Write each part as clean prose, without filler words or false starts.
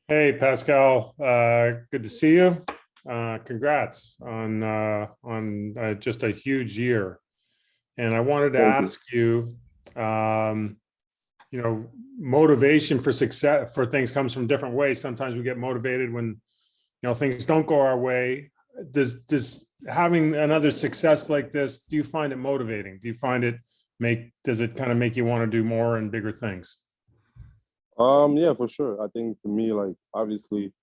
Hey, Pascal, good to see you. Congrats on just a huge year. And I wanted to Thank you. ask you, um, motivation for success for things comes from different ways. Sometimes we get motivated when, things don't go our way. Does having another success like this, do you find it motivating? Do you find it does it kind of make you want to do more and bigger things? Yeah, for sure. I think for me, like obviously,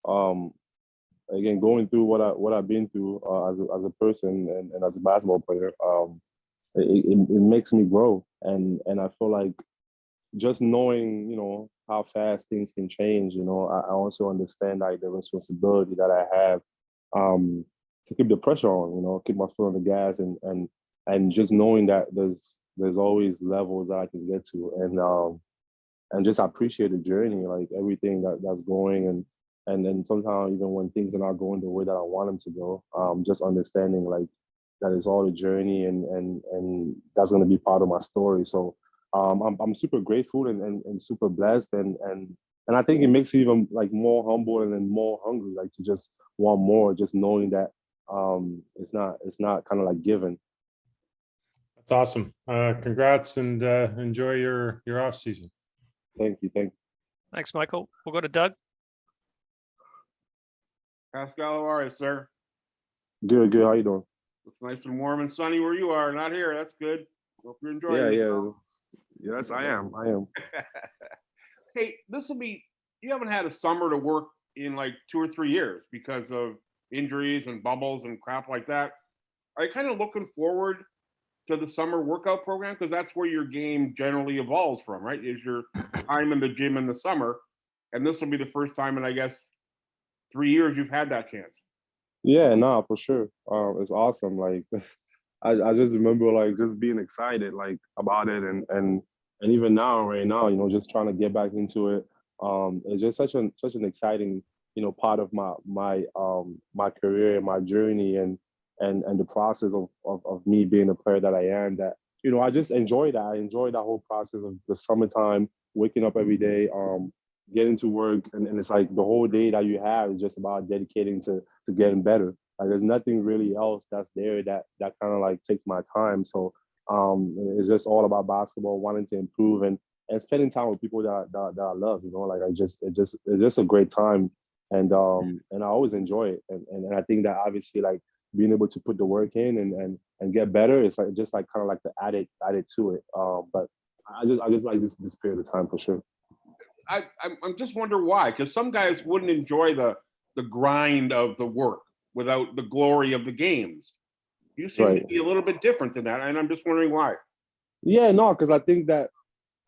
um, again, going through what I've been through as a person and as a basketball player, it makes me grow, and I feel like just knowing, how fast things can change. I also understand like the responsibility that I have, um, to keep the pressure on. Keep my foot on the gas, and just knowing that there's always levels that I can get to, and just appreciate the journey, like everything that's going, and then sometimes even when things are not going the way that I want them to go, just understanding like that is all a journey, and that's going to be part of my story. So I'm super grateful and super blessed, and I think it makes you even like more humble and then more hungry, like to just want more, just knowing that it's not kind of like given. That's awesome. Congrats and enjoy your off season. Thank you, thank Thanks, Michael. We'll go to Doug. Pascal, how are you, sir? you. Good, good. How you doing? Looks nice and warm and sunny where you are. Not here. That's good. Hope you're enjoying Yeah, yourself. yeah. Yes, I am. I am. Hey, you haven't had a summer to work in like 2 or 3 years because of injuries and bubbles and crap like that. Are you kind of looking forward to the summer workout program? Because that's where your game generally evolves from, right? Is your time in the gym in the summer. And this will be the first time in, I guess, 3 years you've had that chance. Yeah, nah, for sure. It's awesome. Like, I just remember like just being excited like about it, and even now, right now, just trying to get back into it. It's just such an exciting, part of my career and my journey, and the process of me being the player that I am. That I just enjoy that. I enjoy that whole process of the summertime, waking up every day, getting to work, and it's like the whole day that you have is just about dedicating to getting better. Like there's nothing really else that's there that kind of like takes my time. So it's just all about basketball, wanting to improve, and spending time with people that I love. Like it's just a great time, and I always enjoy it, and I think that obviously like being able to put the work in and get better, it's like just like kind of like the added to it. But I just like this period of time for sure. I'm just wonder why, because some guys wouldn't enjoy the grind of the work without the glory of the games. You seem to Right. be a little bit different than that, and I'm just wondering why. Yeah, no, because I think that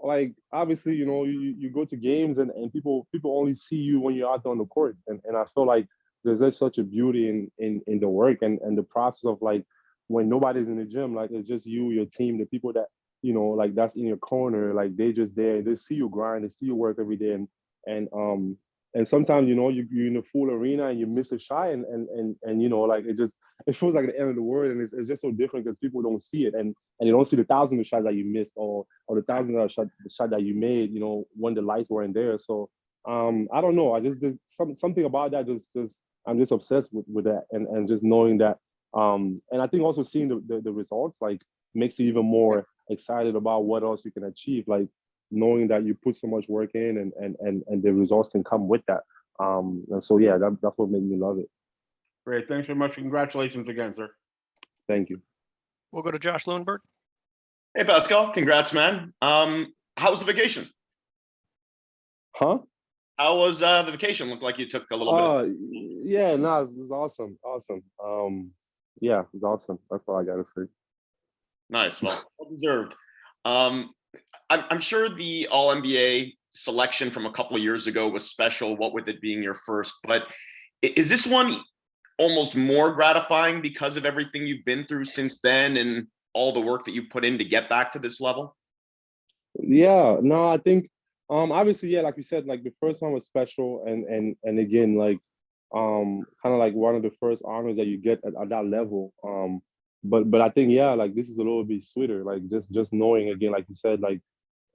like obviously, you go to games, and people only see you when you're out there on the court. And I feel like there's just such a beauty in the work, and the process of like when nobody's in the gym, like it's just you, your team, the people that, like that's in your corner, like they just there, they see you grind, they see you work every day, and sometimes you're in a full arena and you miss a shot, and like it feels like the end of the world, and it's just so different because people don't see it, and you don't see the thousands of shots that you missed, or the thousands of shot that you made, when the lights weren't there. So I don't know. I just did something about that. Just I'm just obsessed with that, and just knowing that. And I think also seeing the results like makes you even more excited about what else you can achieve. Like knowing that you put so much work in, and the results can come with that. And so yeah, that's what made me love it. Great, thanks very much. Congratulations again, sir. Thank you. We'll go to Josh Lundberg. Hey, Pascal. Congrats, man. How was the vacation? Huh? How was the vacation? Looked like you took a little bit. Yeah, no, it was awesome. Awesome. Yeah, it was awesome. That's all I gotta say. Nice. Well deserved. I'm sure the All NBA selection from a couple of years ago was special, what with it being your first, but is this one almost more gratifying because of everything you've been through since then and all the work that you put in to get back to this level? Yeah, no, I think obviously, yeah, like you said, like the first one was special, and again, like kind of like one of the first honors that you get at that level. But I think, yeah, like this is a little bit sweeter, like just knowing again, like you said, like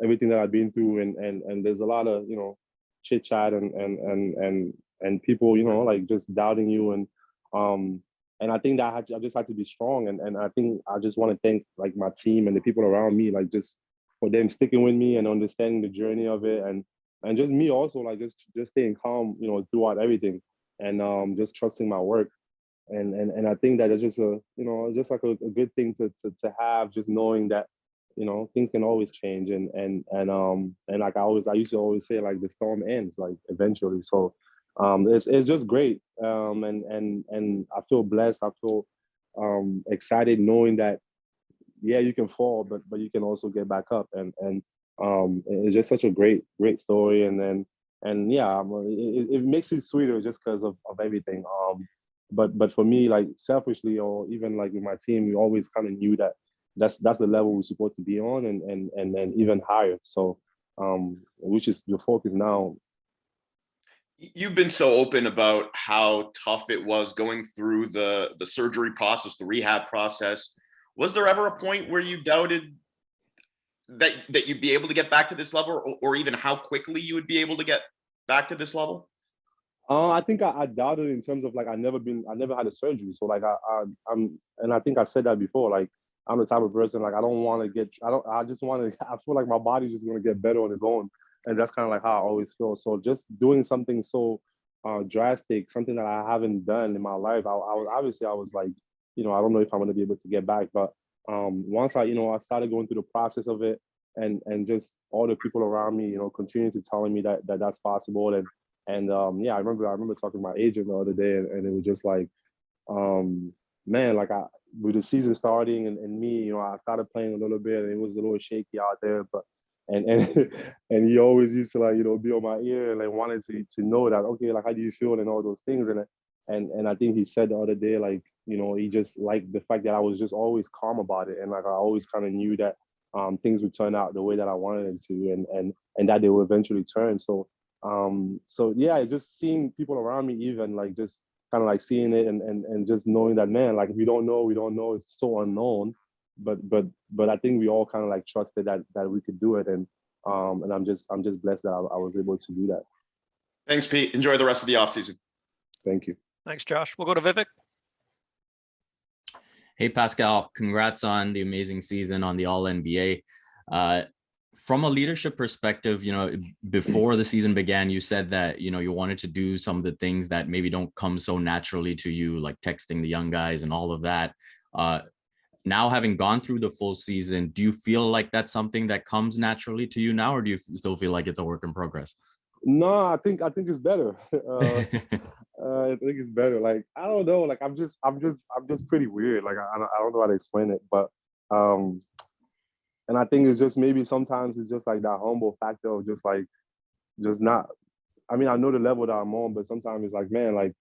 everything that I've been through, and there's a lot of chit chat and people, you know, like just doubting you. And I think that I just had to be strong. And I think I just want to thank like my team and the people around me, like just for them sticking with me and understanding the journey of it. And just me also, like just staying calm, you know, throughout everything, and just trusting my work. And I think that it's just just like a good thing to have, just knowing that, you know, things can always change. And like I used to always say, like the storm ends like eventually. So it's just great. And I feel blessed. I feel excited knowing that, yeah, you can fall, but you can also get back up. And it's just such a great story. And yeah, it makes it sweeter just because of everything. But for me, like selfishly, or even like with my team, we always kind of knew that that's the level we're supposed to be on, and then even higher. So which is the focus now. You've been so open about how tough it was going through the surgery process, the rehab process. Was there ever a point where you doubted that you'd be able to get back to this level, or even how quickly you would be able to get back to this level? I think I doubted in terms of like I never had a surgery, so like and I think I said that before. Like I'm the type of person, like I don't want to get, I just want to. I feel like my body's just gonna get better on its own, and that's kind of like how I always feel. So just doing something so drastic, something that I haven't done in my life, I was like, you know, I don't know if I'm gonna be able to get back. But once I started going through the process of it, and just all the people around me, you know, continuing to telling me that that's possible. And yeah, I remember talking to my agent the other day, and it was just like, man, like with the season starting, and me, you know, I started playing a little bit, and it was a little shaky out there, but and and he always used to, like, you know, be on my ear and like wanted to know that, okay, like how do you feel and all those things. And I think he said the other day, like, you know, he just liked the fact that I was just always calm about it, and like I always kind of knew that things would turn out the way that I wanted them to, and that they would eventually turn. So yeah, just seeing people around me, even like just kind of like seeing it, and just knowing that, man, like we don't know, it's so unknown, but I think we all kind of like trusted that we could do it. And I'm just blessed that I was able to do that. Thanks, Pete. Enjoy the rest of the offseason. Thank you. Thanks, Josh. We'll go to Vivek. Hey, Pascal, congrats on the amazing season on the All-NBA. From a leadership perspective, you know, before the season began, you said that, you know, you wanted to do some of the things that maybe don't come so naturally to you, like texting the young guys and all of that. Now, having gone through the full season, do you feel like that's something that comes naturally to you now, or do you still feel like it's a work in progress? No, I think it's better. I think it's better. Like, I don't know. Like, I'm just pretty weird. Like, I don't know how to explain it, but and I think it's just, maybe sometimes it's just like that humble factor of just not. I mean, I know the level that I'm on, but sometimes it's like, man, like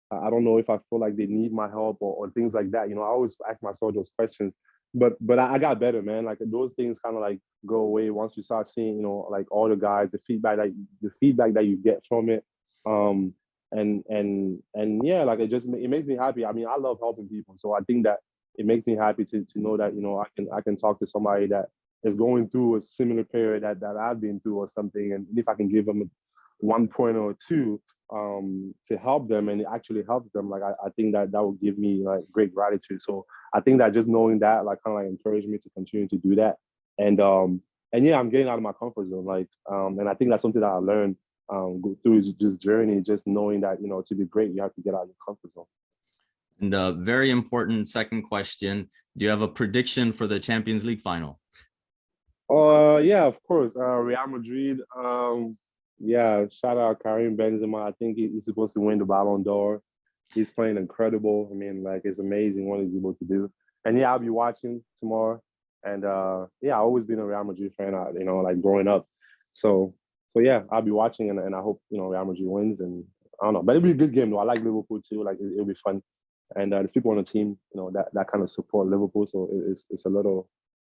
I don't know if I feel like they need my help, or things like that. You know, I always ask myself those questions. But I got better, man. Like those things kind of like go away once you start seeing, you know, like all the guys, the feedback that you get from it. And yeah, like it makes me happy. I mean, I love helping people, so I think that it makes me happy to know that, you know, I can talk to somebody that is going through a similar period that I've been through or something, and if I can give them 1 point or 2 to help them, and it actually helps them, like I think that will give me like great gratitude. So I think that just knowing that like kind of like encouraged me to continue to do that. And yeah, I'm getting out of my comfort zone, like and I think that's something that I learned through this journey, just knowing that, you know, to be great, you have to get out of your comfort zone. And a very important second question, do you have a prediction for the Champions League final? Yeah, of course. Real Madrid. Yeah, shout out Karim Benzema. I think he's supposed to win the Ballon d'Or. He's playing incredible. I mean, like, it's amazing what he's able to do. And yeah, I'll be watching tomorrow. And yeah, I've always been a Real Madrid fan, you know, like growing up. So yeah, I'll be watching, and I hope, you know, Real Madrid wins. And I don't know, but it'll be a good game though. I like Liverpool too. Like it'll be fun. And there's people on the team, you know, that kind of support Liverpool. So it's a little,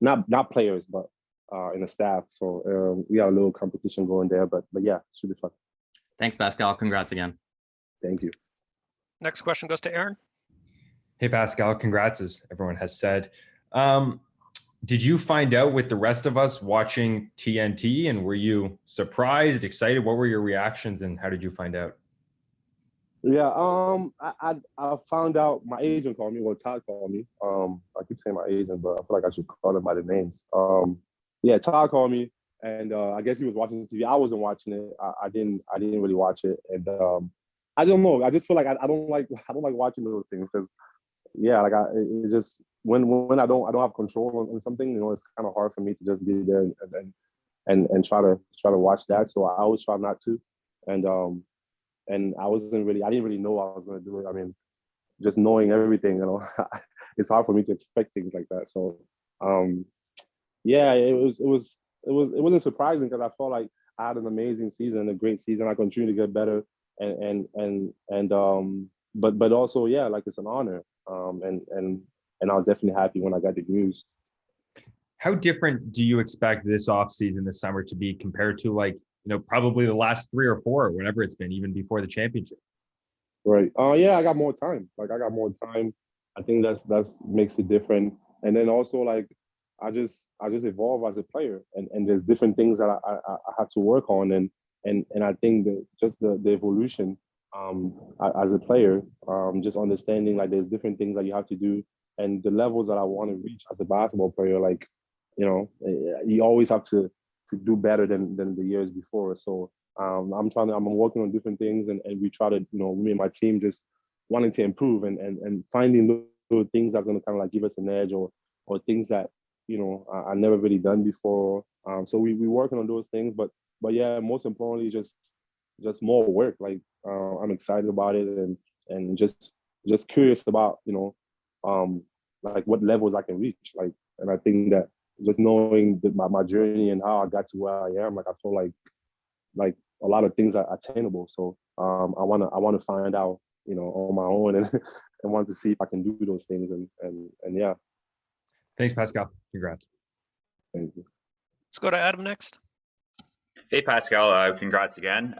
not players, but in the staff. So we got a little competition going there, but yeah, it should be fun. Thanks, Pascal. Congrats again. Thank you. Next question goes to Aaron. Hey, Pascal, congrats, as everyone has said. did you find out with the rest of us watching TNT, and were you surprised, excited? What were your reactions, and how did you find out? Yeah, I found out, my agent called me, well, Todd called me. I keep saying my agent, but I feel like I should call them by the names. Yeah, Todd called me, and I guess he was watching TV. I wasn't watching it. I didn't really watch it, and I don't know. I just feel like I don't like watching those things because yeah, like it's just when I don't have control on something, you know, it's kind of hard for me to just be there and try to watch that. So I always try not to, and I didn't really know I was going to do it. I mean, just knowing everything, you know, it's hard for me to expect things like that. So, yeah, it wasn't surprising because I felt like I had an amazing season, a great season. I continue to get better, but also, yeah, like it's an honor. And I was definitely happy when I got the news. How different do you expect this offseason, this summer, to be compared to, like, you know, probably the last 3 or 4, or whatever it's been, even before the championship? Right. Yeah, I got more time. Like I got more time. I think that's makes it different. And then also like I just evolve as a player, and there's different things that I have to work on, and I think that just the evolution as a player, just understanding like there's different things that you have to do, and the levels that I want to reach as a basketball player, like, you know, you always have to do better than the years before. So I'm working on different things, and we try to, you know, me and my team just wanting to improve and finding those things that's going to kind of like give us an edge, or things that, you know, I never really done before. So we working on those things, but yeah, most importantly, just more work. Like I'm excited about it, and just curious about, you know, like what levels I can reach. Like, and I think that just knowing my journey and how I got to where I am, like I feel like a lot of things are attainable. So I wanna find out, you know, on my own, and and want to see if I can do those things, and yeah. Thanks, Pascal. Congrats. Thank you. Let's go to Adam next. Hey, Pascal, congrats again.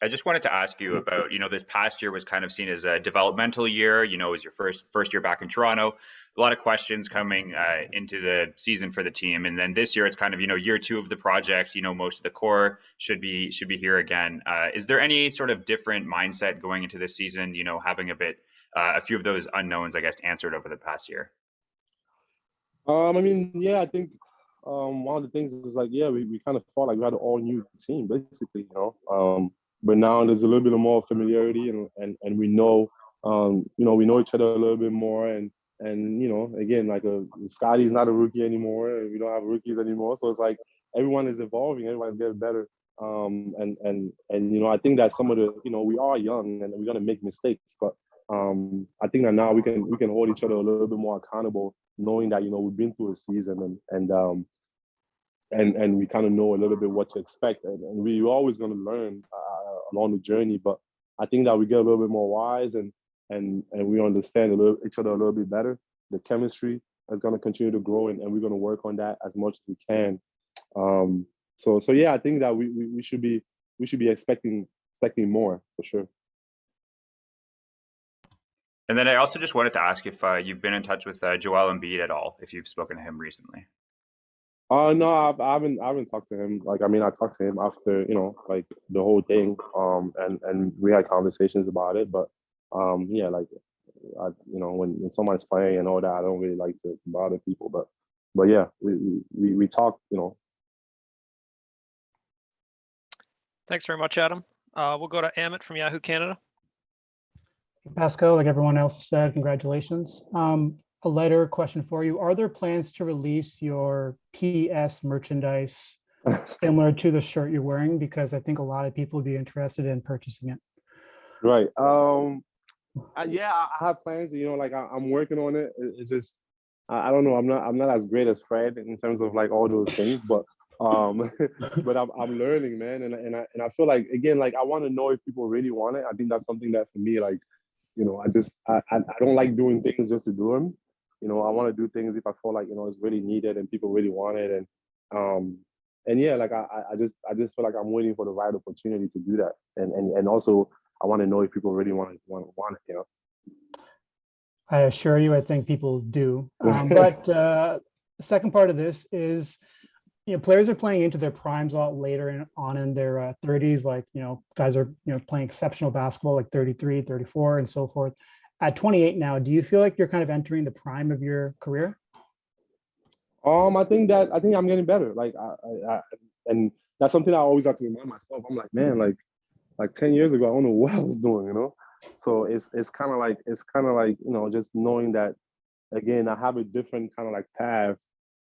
I just wanted to ask you about, you know, this past year was kind of seen as a developmental year. You know, it was your first year back in Toronto. A lot of questions coming into the season for the team, and then this year it's kind of, you know, year 2 of the project. You know, most of the core should be here again. Is there any sort of different mindset going into this season? You know, having a few of those unknowns, I guess, answered over the past year. I mean, yeah, I think one of the things is like, yeah, we kind of felt like we had an all new team, basically, you know. But now there's a little bit more familiarity, and we know, you know, we know each other a little bit more, and you know, again, like Scotty's not a rookie anymore, and we don't have rookies anymore, so it's like everyone is evolving, everyone's getting better. And you know, I think that some of the, you know, we are young and we're gonna make mistakes, but I think that now we can hold each other a little bit more accountable, knowing that, you know, we've been through a season, and we kind of know a little bit what to expect, and we're always going to learn along the journey. But I think that we get a little bit more wise, and we understand each other a little bit better. The chemistry is going to continue to grow, and we're going to work on that as much as we can. So yeah, I think that we should be expecting more, for sure. And then I also just wanted to ask if you've been in touch with Joel Embiid at all, if you've spoken to him recently. No, I haven't talked to him. Like, I mean, I talked to him after, you know, like the whole thing, and we had conversations about it. But yeah, like, you know, when someone's playing and all that, I don't really like to bother people. But yeah, we talk, you know. Thanks very much, Adam. We'll go to Amit from Yahoo Canada. Pascal, like everyone else said, congratulations. A lighter question for you. Are there plans to release your PS merchandise similar to the shirt you're wearing? Because I think a lot of people would be interested in purchasing it. Right. Yeah, I have plans. You know, like I'm working on it. It's just I don't know. I'm not as great as Fred in terms of like all those things, but but I'm learning, man. And I feel like, again, like I want to know if people really want it. I think that's something that for me, like, you know, I don't like doing things just to do them. You know, I want to do things if I feel like, you know, it's really needed and people really want it. And yeah, like I just feel like I'm waiting for the right opportunity to do that. And also I want to know if people really want it, you know. I assure you, I think people do. But the second part of this is, players are playing into their primes a lot later on in their 30s. Like, guys are, playing exceptional basketball, like 33, 34, and so forth. At 28 now, do you feel like you're kind of entering the prime of your career? I think I'm getting better. Like, and that's something I always have to remind myself. I'm like, man, like 10 years ago, I don't know what I was doing. So it's kind of like, just knowing that, again, I have a different kind of like path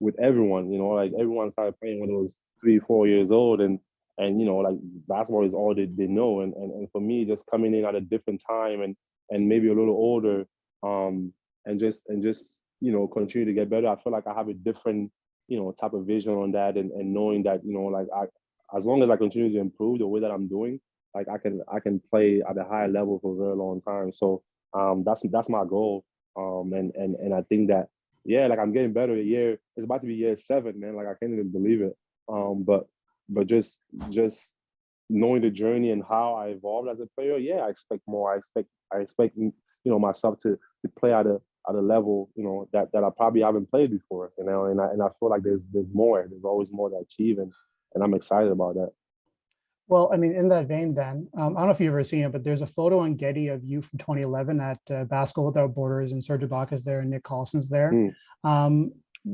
with everyone, like everyone started playing when it was 3-4 years old, and like basketball is all they know. And for me, just coming in at a different time and maybe a little older, and just continue to get better. I feel like I have a different, type of vision on that, and knowing that, like as long as I continue to improve the way that I'm doing, like I can play at a higher level for a very long time. So that's my goal. And I think that, yeah, like I'm getting better. It's about to be year 7, man. Like I can't even believe it. But just knowing the journey and how I evolved as a player, yeah, I expect more. I expect myself to play at a level, that I probably haven't played before, and I feel like there's more. There's always more to achieve, and I'm excited about that. Well, I mean, in that vein, then, I don't know if you've ever seen it, but there's a photo on Getty of you from 2011 at Basketball Without Borders, and Serge Ibaka's there and Nick Colson's there.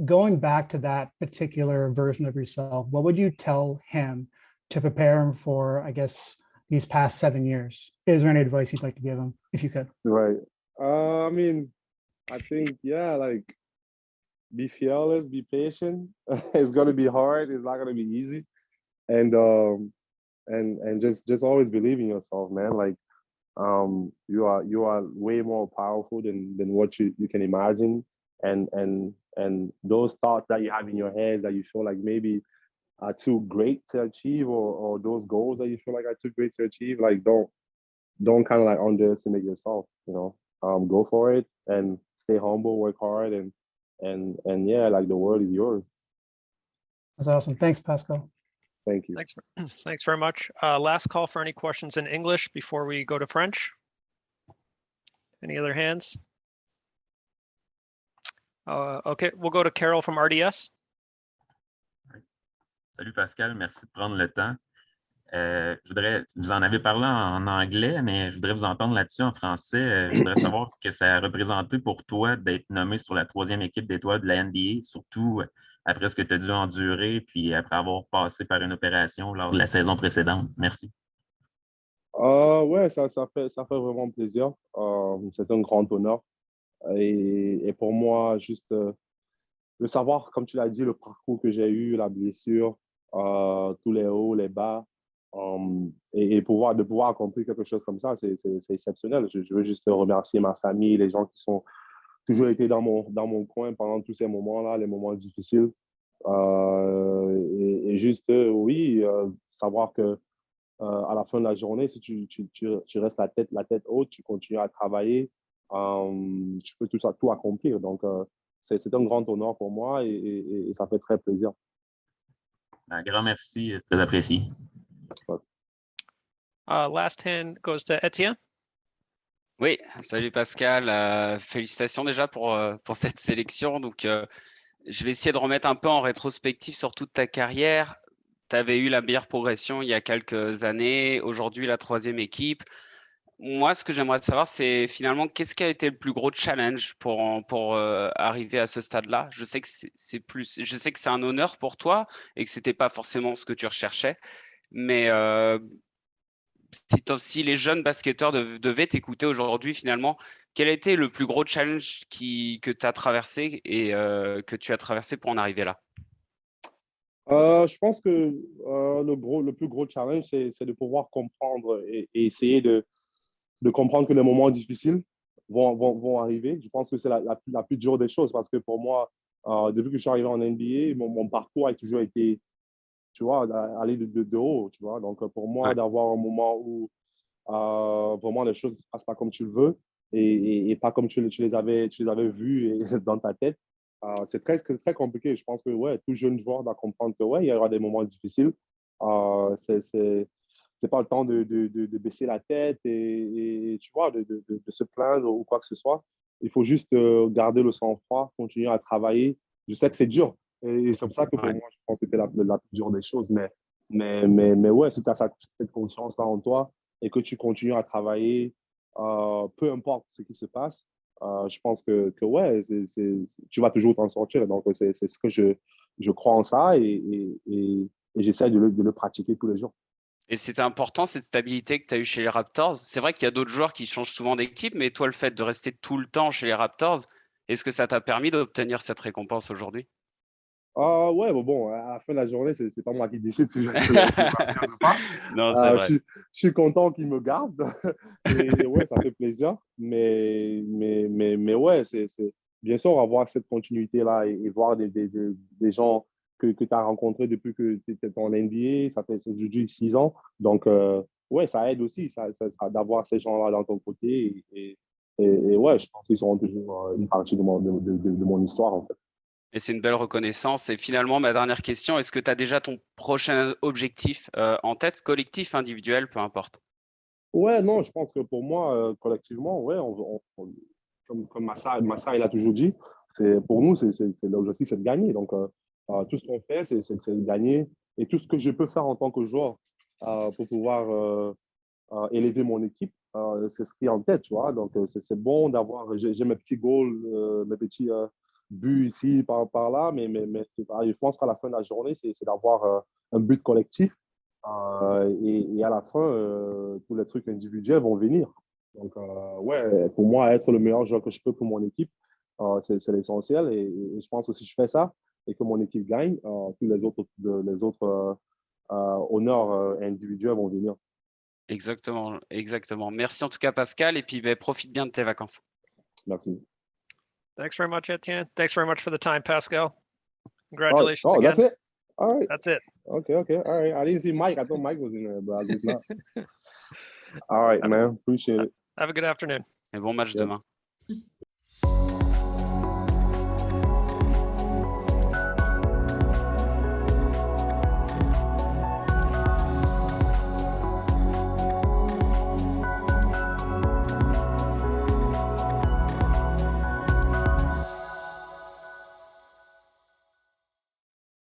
Going back to that particular version of yourself, what would you tell him to prepare him for, I guess, these past 7 years? Is there any advice you'd like to give him, if you could? Right. I mean, I think, yeah, like, be fearless, be patient. It's gonna be hard. It's not gonna be easy, and just always believe in yourself, man. Like, you are way more powerful than what you can imagine, and those thoughts that you have in your head that you feel like maybe are too great to achieve, or those goals that you feel like are too great to achieve, like don't kind of like underestimate yourself. Go for it and stay humble, work hard, and yeah, like the world is yours. That's awesome. Thanks, Pascal. Thank you. Thanks very much. Last call for any questions in English before we go to French. Any other hands? Okay, we'll go to Carol from RDS. Salut Pascal, merci de prendre le temps. Vous en avez parlé en anglais, mais je voudrais vous entendre là-dessus en français. Je voudrais savoir ce que ça a représenté pour toi d'être nommé sur la 3e équipe d'étoiles de la NBA, surtout après ce que tu as dû endurer, puis après avoir passé par une opération lors de la saison précédente. Merci. Ouais, ça fait vraiment plaisir. C'est un grand honneur. Et pour moi, juste de savoir, comme tu l'as dit, le parcours que j'ai eu, la blessure, tous les hauts, les bas, et de pouvoir accomplir quelque chose comme ça, c'est exceptionnel. Je veux juste remercier ma famille, les gens qui sont toujours été dans mon coin pendant tous ces moments-là, les moments difficiles. Et juste, oui, savoir que à la fin de la journée, si tu restes la tête haute, tu continues à travailler, tu peux tout accomplir. Donc, c'est un grand honneur pour moi, et ça fait très plaisir. Un grand merci, c'est très apprécié. Last hand goes to Etienne. Oui, salut Pascal. Félicitations déjà pour cette sélection. Donc, je vais essayer de remettre un peu en rétrospective sur toute ta carrière. Tu avais eu la meilleure progression il y a quelques années. Aujourd'hui, la 3e équipe. Moi, ce que j'aimerais savoir, c'est finalement qu'est-ce qui a été le plus gros challenge pour arriver à ce stade-là. Je sais que c'est un honneur pour toi et que c'était pas forcément ce que tu recherchais, mais si les jeunes basketteurs devaient t'écouter aujourd'hui, finalement, quel a été le plus gros challenge que tu as traversé et que tu as traversé pour en arriver là? Je pense que le plus gros challenge, c'est de pouvoir comprendre et essayer de comprendre que les moments difficiles vont arriver. Je pense que c'est la plus dure des choses, parce que pour moi, depuis que je suis arrivé en NBA, mon parcours a toujours été, tu vois, aller de haut, tu vois. Donc, pour moi, d'avoir un moment où vraiment les choses ne se passent pas comme tu le veux et pas comme tu les avais vues dans ta tête, c'est très, très compliqué. Je pense que, ouais, tout jeune joueur doit comprendre que, ouais, il y aura des moments difficiles. C'est pas le temps de baisser la tête et tu vois, de se plaindre ou quoi que ce soit. Il faut juste garder le sang-froid, continuer à travailler je sais que c'est dur. Et c'est pour ça que pour Ouais. moi, je pense que c'était la plus dure des choses. Mais ouais, si tu as cette conscience-là en toi et que tu continues à travailler, peu importe ce qui se passe, je pense que ouais, tu vas toujours t'en sortir. Donc, c'est ce que je crois en ça et j'essaie de le pratiquer tous les jours. Et c'était important, cette stabilité que tu as eue chez les Raptors. C'est vrai qu'il y a d'autres joueurs qui changent souvent d'équipe, mais toi, le fait de rester tout le temps chez les Raptors, est-ce que ça t'a permis d'obtenir cette récompense aujourd'hui? Ouais, bon, à la fin de la journée, c'est pas moi qui décide si je vais partir ou pas. Non, c'est vrai. Je suis content qu'ils me gardent. Et ouais, ça fait plaisir. Mais ouais, bien sûr, avoir cette continuité-là et voir des gens que tu as rencontrés depuis que tu étais en NBA, ça fait aujourd'hui 6 ans. Donc, ouais, ça aide aussi d'avoir ces gens-là dans ton côté. Et ouais, je pense qu'ils seront toujours une partie de mon histoire, en fait. Et c'est une belle reconnaissance. Et finalement, ma dernière question, est-ce que tu as déjà ton prochain objectif en tête, collectif, individuel, peu importe? Ouais, non, je pense que pour moi, collectivement, ouais, comme Massa, il a toujours dit, pour nous, l'objectif, c'est de gagner. Donc, tout ce qu'on fait, c'est de gagner. Et tout ce que je peux faire en tant que joueur pour pouvoir élever mon équipe, c'est ce qui est en tête, tu vois. Donc, c'est bon d'avoir, j'ai mes petits goals, mes petits buts ici, par là, mais je pense qu'à la fin de la journée, c'est d'avoir un but collectif. Et à la fin, tous les trucs individuels vont venir. Donc, ouais, pour moi, être le meilleur joueur que je peux pour mon équipe, c'est l'essentiel. Et je pense que si je fais ça et que mon équipe gagne, tous les autres honneurs individuels vont venir. Exactement, exactement. Merci en tout cas, Pascal. Et puis, ben, profite bien de tes vacances. Merci. Thanks very much, Etienne. Thanks very much for the time, Pascal. Oh, Congratulations again. that's it? All right. That's it. Okay. All right. I didn't see Mike. I thought Mike was in there, but I guess not. All right, man. Appreciate it. Have a good afternoon. Et bon match Yeah. demain.